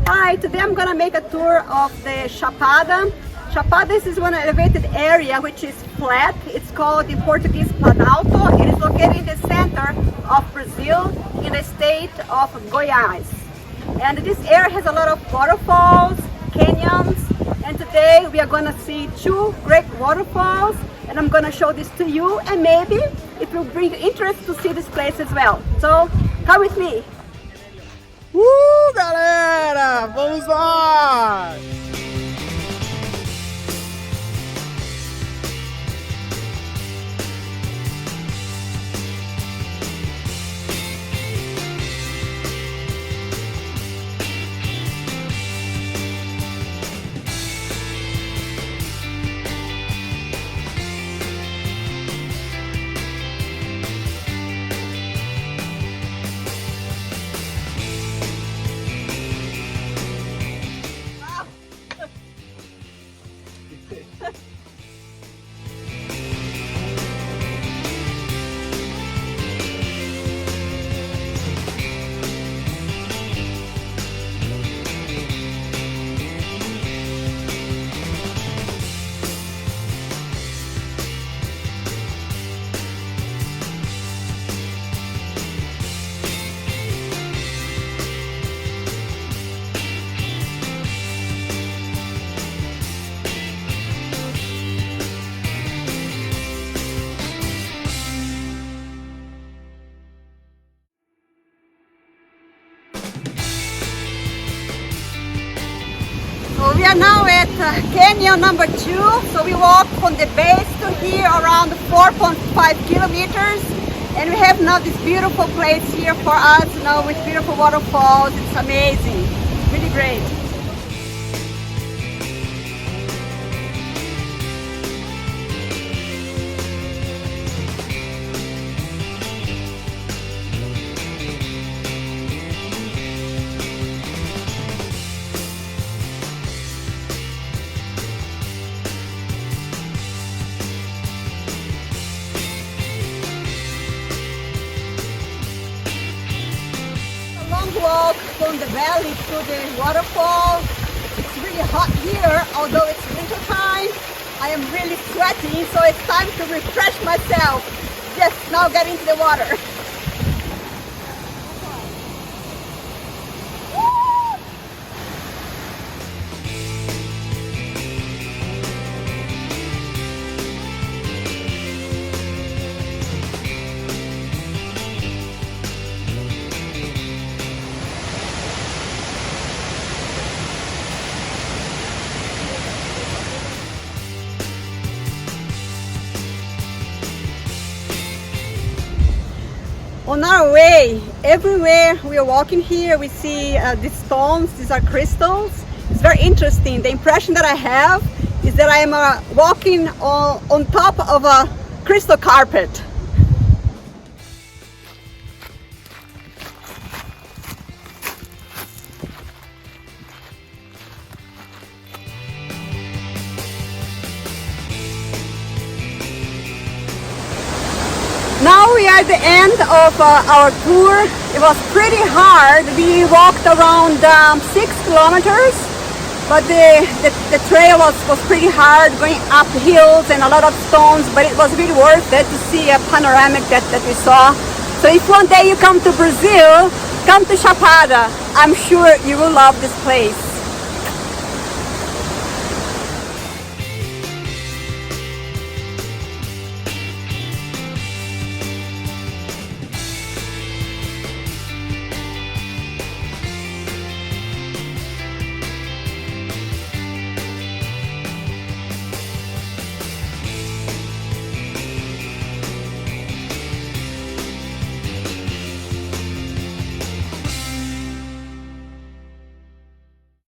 Hi, today I'm gonna make a tour of the Chapada. Chapada is one elevated area which is flat. It's called in Portuguese Planalto. It is located in the center of Brazil in the state of Goiás. And this area has a lot of waterfalls, canyons, and today we are gonna see two great waterfalls, and I'm gonna show this to you, and maybe it will bring you interest to see this place as well. So come with me. Galera! Vamos lá! So we are now at canyon number 2. So we walk from the base to here around 4.5 kilometers. And we have now this beautiful place here for us, with beautiful waterfalls. It's amazing, really great. Walk from the valley to the waterfall. It's really hot here, although it's winter time. I am really sweating, so it's time to refresh myself. Just now get into the water. On our way, everywhere we are walking here, we see these stones. These are crystals. It's very interesting. The impression that I have is that I am walking on top of a crystal carpet. Now we are at the end of our tour. It was pretty hard. We walked around 6 kilometers, but the trail was pretty hard, going up hills and a lot of stones, but it was really worth it to see a panoramic that we saw. So if one day you come to Brazil, come to Chapada. I'm sure you will love this place.